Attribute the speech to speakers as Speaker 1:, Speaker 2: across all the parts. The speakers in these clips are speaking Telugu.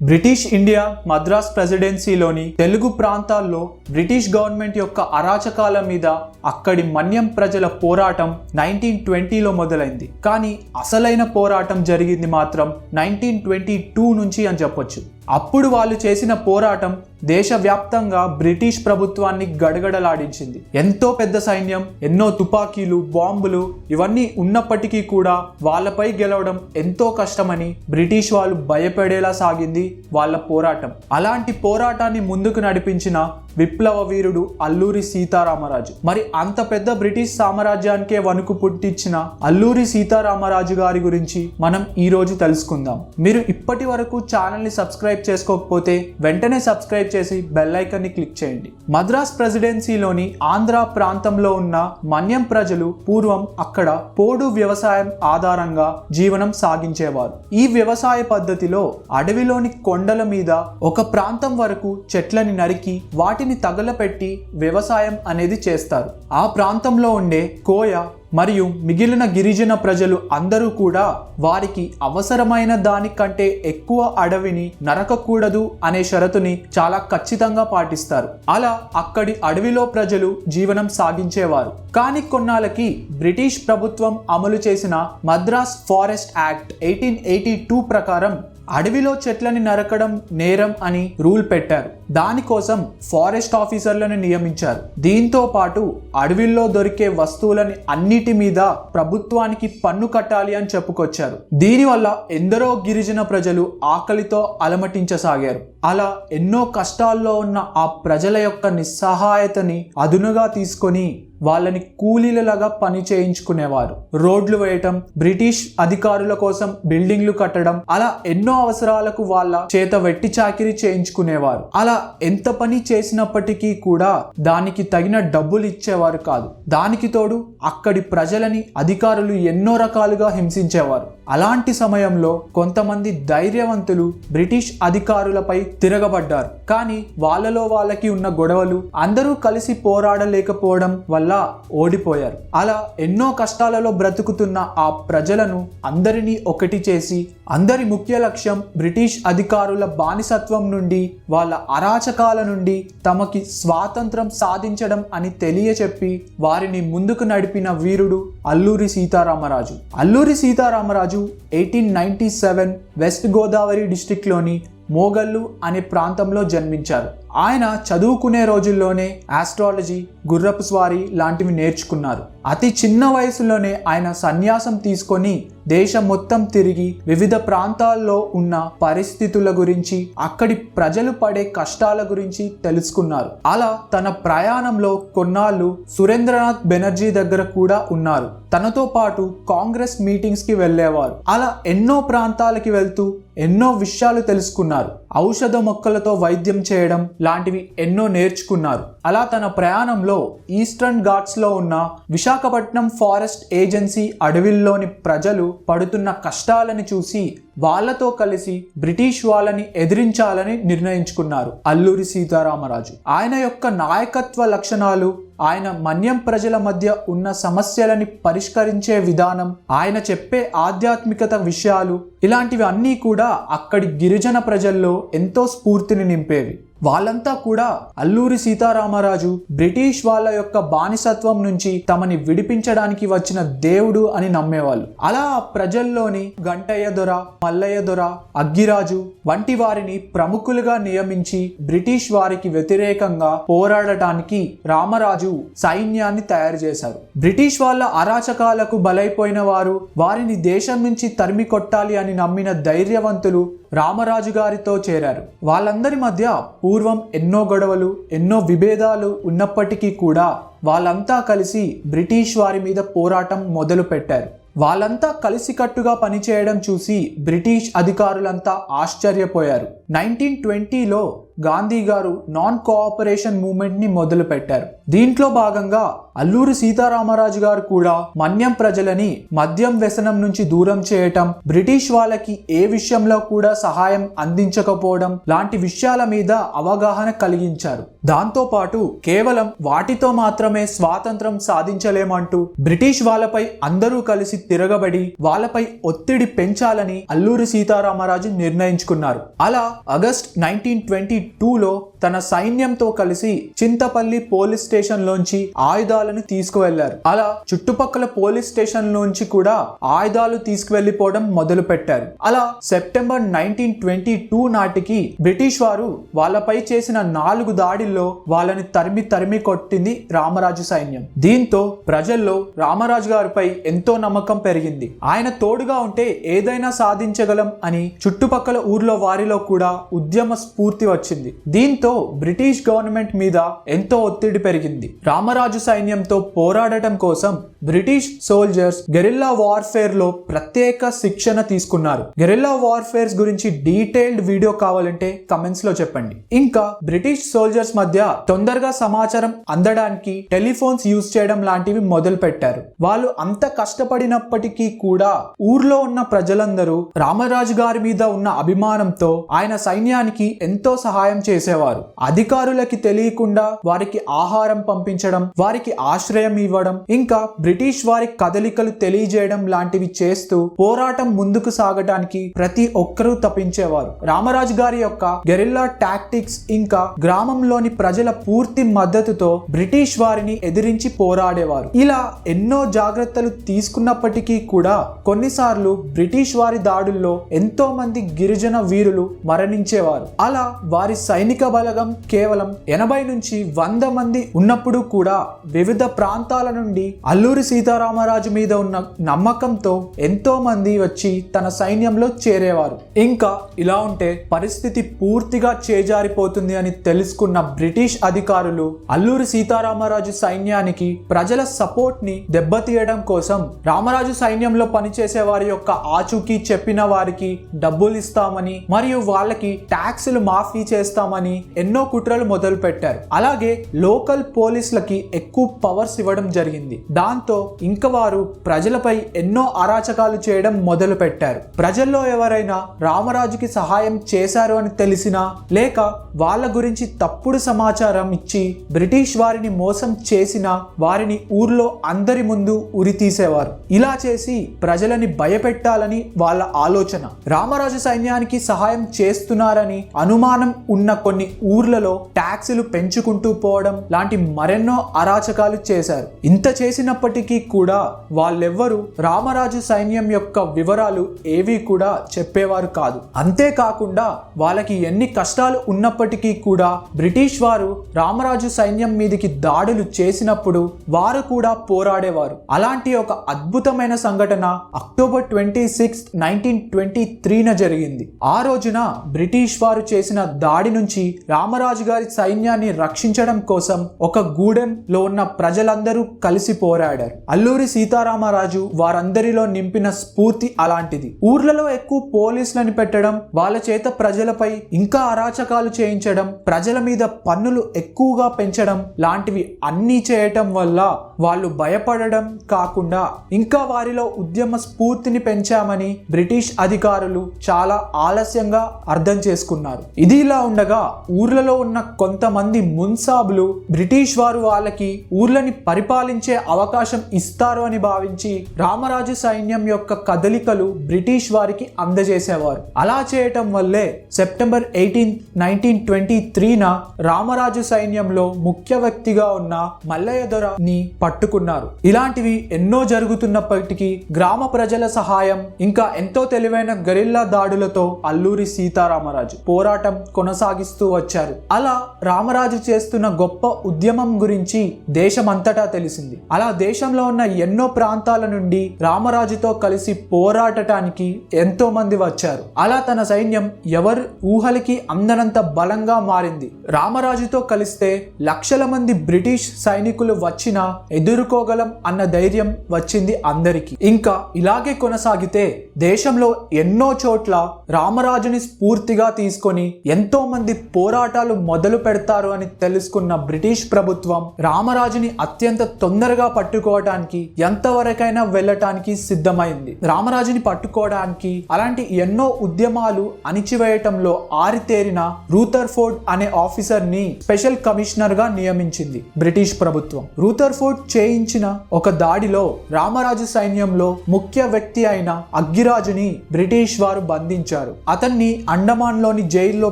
Speaker 1: బ్రిటిష్ ఇండియా మద్రాస్ ప్రెసిడెన్సీలోని తెలుగు ప్రాంతాల్లో బ్రిటిష్ గవర్నమెంట్ యొక్క అరాచకాల మీద అక్కడి మన్యం ప్రజల పోరాటం 1920లో మొదలైంది. కానీ అసలైన పోరాటం జరిగింది మాత్రం 1922 నుంచి అని చెప్పొచ్చు. అప్పుడు వాళ్ళు చేసిన పోరాటం దేశవ్యాప్తంగా బ్రిటిష్ ప్రభుత్వాన్ని గడగడలాడించింది. ఎంతో పెద్ద సైన్యం, ఎన్నో తుపాకీలు, బాంబులు ఇవన్నీ ఉన్నప్పటికీ కూడా వాళ్ళపై గెలవడం ఎంతో కష్టమని బ్రిటిష్ వాళ్ళు భయపడేలా సాగింది వాళ్ళ పోరాటం. అలాంటి పోరాటాన్ని ముందుకు నడిపించిన విప్లవ వీరుడు అల్లూరి సీతారామరాజు. మరి అంత పెద్ద బ్రిటిష్ సామ్రాజ్యానికే వణుకు పుట్టించిన అల్లూరి సీతారామరాజు గారి గురించి మనం ఈ రోజు తెలుసుకుందాం. మీరు ఇప్పటి వరకు ఛానల్ ని సబ్స్క్రైబ్ చేసుకోకపోతే వెంటనే సబ్స్క్రైబ్ చేసి బెల్ ఐకాన్ ని క్లిక్ చేయండి. మద్రాస్ ప్రెసిడెన్సీలోని ఆంధ్ర ప్రాంతంలో ఉన్న మన్యం ప్రజలు పూర్వం అక్కడ పోడు వ్యవసాయం ఆధారంగా జీవనం సాగించేవారు. ఈ వ్యవసాయ పద్ధతిలో అడవిలోని కొండల మీద ఒక ప్రాంతం వరకు చెట్లని నరికి వాటిని తగలపెట్టి వ్యవసాయం అనేది చేస్తారు. ఆ ప్రాంతంలో ఉండే కోయ మరియు మిగిలిన గిరిజన ప్రజలు అందరూ కూడా వారికి అవసరమైన దానికంటే ఎక్కువ అడవిని నరకకూడదు అనే షరతుని చాలా ఖచ్చితంగా పాటిస్తారు. అలా అక్కడి అడవిలో ప్రజలు జీవనం సాగించేవారు. కానీ కొన్నాళ్ళకి బ్రిటిష్ ప్రభుత్వం అమలు చేసిన మద్రాస్ ఫారెస్ట్ యాక్ట్ 1882 ప్రకారం అడవిలో చెట్లని నరకడం నేరం అని రూల్ పెట్టారు. దానికోసం ఫారెస్ట్ ఆఫీసర్లను నియమించారు. దీంతో పాటు అడవిలో దొరికే వస్తువులని అన్నిటి మీద ప్రభుత్వానికి పన్ను కట్టాలి అని చెప్పుకొచ్చారు. దీనివల్ల ఎందరో గిరిజన ప్రజలు ఆకలితో అలమటించసాగారు. అలా ఎన్నో కష్టాల్లో ఉన్న ఆ ప్రజల యొక్క నిస్సహాయతని అదునుగా తీసుకొని వాళ్ళని కూలీలలాగా పని చేయించుకునేవారు. రోడ్లు వేయటం, బ్రిటిష్ అధికారుల కోసం బిల్డింగ్లు కట్టడం, అలా ఎన్నో అవసరాలకు వాళ్ళ చేత వెట్టి చాకిరీ చేయించుకునేవారు. అలా ఎంత పని చేసినప్పటికీ కూడా దానికి తగిన డబ్బులు ఇచ్చేవారు కాదు. దానికి తోడు అక్కడి ప్రజలని అధికారులు ఎన్నో రకాలుగా హింసించేవారు. అలాంటి సమయంలో కొంతమంది ధైర్యవంతులు బ్రిటిష్ అధికారులపై తిరగబడ్డారు. కానీ వాళ్ళలో వాళ్ళకి ఉన్న గొడవలు, అందరూ కలిసి పోరాడలేకపోవడం వల్ల ఓడిపోయారు. అలా ఎన్నో కష్టాలలో బ్రతుకుతున్న ఆ ప్రజలను అందరినీ ఒకటి చేసి అందరి ముఖ్య లక్ష్యం బ్రిటిష్ అధికారుల బానిసత్వం నుండి, వాళ్ళ అరాచకాల నుండి తమకి స్వాతంత్రం సాధించడం అని తెలియచెప్పి వారిని ముందుకు నడిపిన వీరుడు అల్లూరి సీతారామరాజు. అల్లూరి సీతారామరాజు 1897 వెస్ట్ గోదావరి డిస్ట్రిక్ట్లోని మోగల్లు అనే ప్రాంతంలో జన్మించారు. ఆయన చదువుకునే రోజుల్లోనే ఆస్ట్రాలజీ, గుర్రపు స్వారీ లాంటివి నేర్చుకున్నారు. అతి చిన్న వయసులోనే ఆయన సన్యాసం తీసుకొని దేశం మొత్తం తిరిగి వివిధ ప్రాంతాల్లో ఉన్న పరిస్థితుల గురించి, అక్కడి ప్రజలు పడే కష్టాల గురించి తెలుసుకున్నారు. అలా తన ప్రయాణంలో కొన్నాళ్ళు సురేంద్రనాథ్ బెనర్జీ దగ్గర కూడా ఉన్నారు. తనతో పాటు కాంగ్రెస్ మీటింగ్స్ కి వెళ్ళేవారు. అలా ఎన్నో ప్రాంతాలకి వెళ్తూ ఎన్నో విషయాలు తెలుసుకున్నారు. ఔషధ మొక్కలతో వైద్యం చేయడం లాంటివి ఎన్నో నేర్చుకున్నారు. అలా తన ప్రయాణంలో ఈస్టర్న్ ఘాట్స్ లో ఉన్న విశాఖపట్నం ఫారెస్ట్ ఏజెన్సీ అడవిల్లోని ప్రజలు పడుతున్న కష్టాలని చూసి వాళ్ళతో కలిసి బ్రిటిష్ వాళ్ళని ఎదిరించాలని నిర్ణయించుకున్నారు అల్లూరి సీతారామరాజు. ఆయన యొక్క నాయకత్వ లక్షణాలు, ఆయన మన్యం ప్రజల మధ్య ఉన్న సమస్యలని పరిష్కరించే విధానం, ఆయన చెప్పే ఆధ్యాత్మికత విషయాలు, ఇలాంటివి అన్నీ కూడా అక్కడి గిరిజన ప్రజల్లో ఎంతో స్ఫూర్తిని నింపేవి. వాళ్ళంతా కూడా అల్లూరి సీతారామరాజు బ్రిటిష్ వాళ్ళ యొక్క బానిసత్వం నుంచి తమని విడిపించడానికి వచ్చిన దేవుడు అని నమ్మేవాళ్ళు. అలా ఆ ప్రజల్లోని గంటయ్య దొర, మల్లయ్య దొర, అగ్గిరాజు వంటి వారిని ప్రముఖులుగా నియమించి బ్రిటిష్ వారికి వ్యతిరేకంగా పోరాడటానికి రామరాజు సైన్యాన్ని తయారు చేశారు. బ్రిటిష్ వాళ్ళ అరాచకాలకు బలైపోయిన వారు, వారిని దేశం నుంచి తరిమి కొట్టాలి అని నమ్మిన ధైర్యవంతులు రామరాజు గారితో చేరారు. వాళ్ళందరి మధ్య పూర్వం ఎన్నో గొడవలు, ఎన్నో విభేదాలు ఉన్నప్పటికీ కూడా వాళ్ళంతా కలిసి బ్రిటిష్ వారి మీద పోరాటం మొదలు పెట్టారు. వాళ్ళంతా కలిసికట్టుగా పనిచేయడం చూసి బ్రిటిష్ అధికారులంతా ఆశ్చర్యపోయారు. 1920లో గాంధీ గారు నాన్ కోఆపరేషన్ మూవ్మెంట్ ని మొదలు పెట్టారు. దీంట్లో భాగంగా అల్లూరి సీతారామరాజు గారు కూడా మన్యం ప్రజలని మద్యం వ్యసనం నుంచి దూరం చేయటం, బ్రిటిష్ వాళ్ళకి ఏ విషయంలో కూడా సహాయం అందించకపోవడం లాంటి విషయాల మీద అవగాహన కలిగించారు. దాంతో పాటు కేవలం వాటితో మాత్రమే స్వాతంత్రం సాధించలేమంటూ బ్రిటిష్ వాళ్ళపై అందరూ కలిసి తిరగబడి వాళ్ళపై ఒత్తిడి పెంచాలని అల్లూరి సీతారామరాజు నిర్ణయించుకున్నారు. అలా ఆగస్ట్ 1922లో తన సైన్యంతో కలిసి చింతపల్లి పోలీస్ స్టేషన్ లోంచి ఆయుధాలను తీసుకువెళ్లారు. అలా చుట్టుపక్కల పోలీస్ స్టేషన్ లోంచి కూడా ఆయుధాలు తీసుకువెళ్లిపోవడం మొదలు పెట్టారు. అలా సెప్టెంబర్ 1922 నాటికి బ్రిటిష్ వారు వాళ్ళపై చేసిన 4 దాడుల్లో వాళ్ళని తరిమి కొట్టింది రామరాజు సైన్యం. దీంతో ప్రజల్లో రామరాజు గారిపై ఎంతో నమ్మకం పెరిగింది. ఆయన తోడుగా ఉంటే ఏదైనా సాధించగలం అని చుట్టుపక్కల ఊర్లో వారిలో కూడా ఉద్యమ స్ఫూర్తి వచ్చింది. దీంతో బ్రిటిష్ గవర్నమెంట్ మీద ఎంతో ఒత్తిడి పెరిగింది. రామరాజు సైన్యంతో పోరాడటం కోసం బ్రిటిష్ సోల్జర్స్ గెరిల్లా వార్ఫేర్ లో ప్రత్యేక శిక్షణ తీసుకున్నారు. గెరిల్లా వార్ఫేర్స్ గురించి డీటెయిల్డ్ వీడియో కావాలంటే కమెంట్స్ లో చెప్పండి. ఇంకా బ్రిటిష్ సోల్జర్స్ మధ్య తొందరగా సమాచారం అందడానికి టెలిఫోన్స్ యూజ్ చేయడం లాంటివి మొదలు పెట్టారు. వాళ్ళు అంత కష్టపడినప్పటికీ కూడా ఊర్లో ఉన్న ప్రజలందరూ రామరాజు గారి మీద ఉన్న అభిమానంతో ఆయన సైన్యానికి ఎంతో సహాయం చేసేవారు. అధికారులకి తెలియకుండా వారికి ఆహారం పంపించడం, వారికి ఆశ్రయం ఇవ్వడం, ఇంకా బ్రిటిష్ వారి కదలికలు తెలియజేయడం లాంటివి చేస్తూ పోరాటం ముందుకు సాగడానికి ప్రతి ఒక్కరూ తప్పించేవారు. రామరాజు గారి యొక్క గెరిల్లా టాక్టిక్స్ ఇంకా గ్రామంలోని ప్రజల పూర్తి మద్దతుతో బ్రిటిష్ వారిని ఎదిరించి పోరాడేవారు. ఇలా ఎన్నో జాగ్రత్తలు తీసుకున్నప్పటికీ కూడా కొన్నిసార్లు బ్రిటిష్ వారి దాడుల్లో ఎంతో మంది గిరిజన వీరులు మరణించేవారు. అలా వారి సైనిక బలగం కేవలం 80 నుంచి 100 మంది ఉన్నప్పుడు కూడా వివిధ ప్రాంతాల నుండి అల్లూరి సీతారామరాజు మీద ఉన్న నమ్మకంతో ఎంతో మంది వచ్చి తన సైన్యంలో చేరేవారు. ఇంకా ఇలా ఉంటే పరిస్థితి పూర్తిగా చేజారిపోతుంది అని తెలుసుకున్న బ్రిటిష్ అధికారులు అల్లూరి సీతారామరాజు సైన్యానికి ప్రజల సపోర్ట్ ని దెబ్బతీయడం కోసం రామరాజు సైన్యంలో పనిచేసే వారి యొక్క ఆచూకీ చెప్పిన వారికి డబ్బులు ఇస్తామని మరియు వాళ్ళకి ట్యాక్సులు మాఫీ చేస్తామని ఎన్నో కుట్రలు మొదలు పెట్టారు. అలాగే లోకల్ పోలీసులకి ఎక్కువ పవర్స్ ఇవ్వడం జరిగింది. దాంతో ఇంకా వారు ప్రజలపై ఎన్నో అరాచకాలు చేయడం మొదలు పెట్టారు. ప్రజల్లో ఎవరైనా రామరాజుకి సహాయం చేశారు అని తెలిసినా లేక వాళ్ళ గురించి తప్పుడు సమాచారం ఇచ్చి బ్రిటిష్ వారిని మోసం చేసినా వారిని ఊర్లో అందరి ముందు ఉరి తీసేవారు. ఇలా చేసి ప్రజలని భయపెట్టాలని వాళ్ళ ఆలోచన. రామరాజు సైన్యానికి సహాయం చేస్తున్నారని అనుమానం ఉన్న కొన్ని ఊర్లలో ట్యాక్సులు పెంచుకుంటూ పోవడం లాంటి మరెన్నో అరాచకాలు చేశారు. ఇంత చేసినప్పటికీ కూడా వాళ్ళెవ్వరూ రామరాజు సైన్యం యొక్క వివరాలు ఏవి కూడా చెప్పేవారు కాదు. అంతేకాకుండా వాళ్ళకి ఎన్ని కష్టాలు ఉన్నప్పటికీ కూడా బ్రిటిష్ వారు రామరాజు సైన్యం మీదకి దాడులు చేసినప్పుడు వారు కూడా పోరాడేవారు. అలాంటి ఒక అద్భుతమైన సంఘటన అక్టోబర్ 26, 1923 జరిగింది. ఆ రోజున బ్రిటిష్ వారు చేసిన దాడి నుంచి రామరాజు గారి సైన్యాన్ని రక్షించడం కోసం ఒక గూడెంలో ఉన్న ప్రజలందరూ కలిసి పోరాడారు. అల్లూరి సీతారామరాజు వారందరిలో నింపిన స్ఫూర్తి అలాంటిది. ఊర్లలో ఎక్కువ పోలీసులను పెట్టడం, వాళ్ళ చేత ప్రజలపై ఇంకా అరాచకాలు చేయించడం, ప్రజల మీద పన్నులు ఎక్కువగా పెంచడం లాంటివి అన్నీ చేయటం వల్ల వాళ్ళు భయపడడం కాకుండా ఇంకా వారిలో ఉద్యమ స్ఫూర్తిని పెంచామని బ్రిటిష్ అధికారులు చాలా ఆలస్యంగా అర్థం చేసుకున్నారు. ఇది ఇలా ఉండగా ఊర్లలో ఉన్న కొంతమంది మున్సాబులు బ్రిటిష్ వారు వాళ్ళకి ఊర్లని పరిపాలించే అవకాశం ఇస్తారు అని భావించి రామరాజు సైన్యం యొక్క కదలికలు బ్రిటిష్ వారికి అందజేసేవారు. అలా చేయటం వల్లే సెప్టెంబర్ 18, 1923న రామరాజు సైన్యంలో ముఖ్య వ్యక్తిగా ఉన్న మల్లయ్య దొరని పట్టుకున్నారు. ఇలాంటివి ఎన్నో జరుగుతున్నప్పటికీ గ్రామ ప్రజల సహాయం ఇంకా ఎంతో తెలివైన గెరిల్లా దాడులతో అల్లూరి సీతారామరాజు పోరాటం కొనసాగిస్తూ వచ్చారు. అలా రామరాజు చేస్తున్న గొప్ప ఉద్యమం గురించి దేశమంతటా తెలిసింది. అలా దేశంలో ఉన్న ఎన్నో ప్రాంతాల నుండి రామరాజుతో కలిసి పోరాడటానికి ఎంతో మంది వచ్చారు. అలా తన సైన్యం ఎవరు ఊహలకి అందనంత బలంగా మారింది. రామరాజుతో కలిస్తే లక్షల మంది బ్రిటిష్ సైనికులు వచ్చినా ఎదుర్కోగలం అన్న ధైర్యం వచ్చింది అందరికీ. ఇంకా ఇలాగే కొనసాగితే దేశంలో ఎన్నో చోట్ల రామరాజుని స్ఫూర్తిగా తీసుకొని ఎంతో మంది పోరాట పోరాటాలు మొదలు పెడతారు అని తెలుసుకున్న బ్రిటిష్ ప్రభుత్వం రామరాజుని అత్యంత తొందరగా పట్టుకోవడానికి ఎంతవరకైనా వెళ్ళటానికి సిద్ధమైంది. రామరాజుని పట్టుకోవడానికి అలాంటి ఎన్నో ఉద్యమాలు అణిచివేయటంలో ఆరితేరిన రూథర్ఫోర్డ్ అనే ఆఫీసర్ ని స్పెషల్ కమిషనర్ గా నియమించింది బ్రిటిష్ ప్రభుత్వం. రూథర్ఫోర్డ్ చేయించిన ఒక దాడిలో రామరాజు సైన్యంలో ముఖ్య వ్యక్తి అయిన అగ్గిరాజుని బ్రిటిష్ వారు బంధించారు. అతన్ని అండమాన్ లోని జైల్లో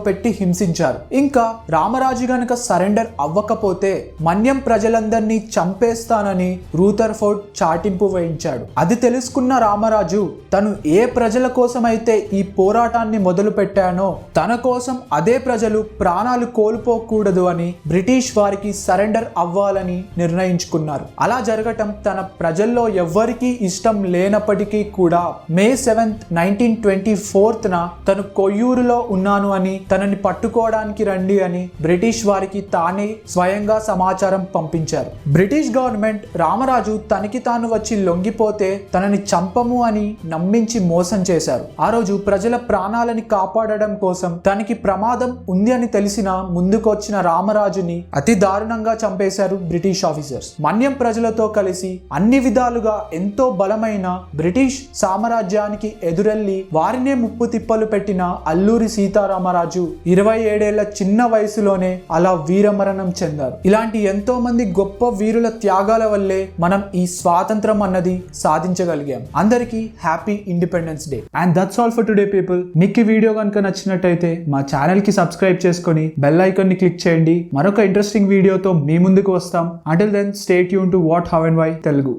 Speaker 1: పెట్టి హింసించారు. ఇంకా రామరాజు గనక సరెండర్ అవ్వకపోతే మన్యం ప్రజలందరినీ చంపేస్తానని రూథర్ఫోర్డ్ చాటింపు వేయించాడు. అది తెలుసుకున్న రామరాజు తను ఏ ప్రజల కోసమైతే ఈ పోరాటాన్ని మొదలు పెట్టానో తన కోసం అదే ప్రజలు ప్రాణాలు కోల్పోకూడదు అని బ్రిటిష్ వారికి సరెండర్ అవ్వాలని నిర్ణయించుకున్నారు. అలా జరగటం తన ప్రజల్లో ఎవ్వరికీ ఇష్టం లేనప్పటికీ కూడా మే 7th 1924 తను కొయ్యూరులో ఉన్నాను అని తనని పట్టుకోవడానికి రండి అని బ్రిటిష్ వారికి తానే స్వయంగా సమాచారం పంపించారు. బ్రిటిష్ గవర్నమెంట్ రామరాజు తనకి తాను వచ్చి లొంగిపోతే తనని చంపము అని నమ్మించి మోసం చేశారు. ఆ రోజు ప్రజల ప్రాణాలని కాపాడడం కోసం తనకి ప్రమాదం ఉంది అని తెలిసిన ముందుకొచ్చిన రామరాజుని అతి దారుణంగా చంపేశారు బ్రిటిష్ ఆఫీసర్స్. మన్యం ప్రజలతో కలిసి అన్ని విధాలుగా ఎంతో బలమైన బ్రిటిష్ సామ్రాజ్యానికి ఎదురెళ్లి వారినే ముప్పు తిప్పలు పెట్టిన అల్లూరి సీతారామరాజు 27 ఏళ్ల చిన్న వయసులోనే అలా వీరమరణం చెందారు. ఇలాంటి ఎంతో మంది గొప్ప వీరుల త్యాగాల వల్లే మనం ఈ స్వాతంత్రం అన్నది సాధించగలిగాం. అందరికీ happy independence day. And that's all for today people. మీకు ఈ వీడియో కనుక నచ్చినట్టయితే మా ఛానల్ కి సబ్స్క్రైబ్ చేసుకొని బెల్ ఐకాన్ ని క్లిక్ చేయండి. మరొక ఇంట్రెస్టింగ్ వీడియోతో మీ ముందుకు వస్తాం. Until then stay tuned to what how and why Telugu.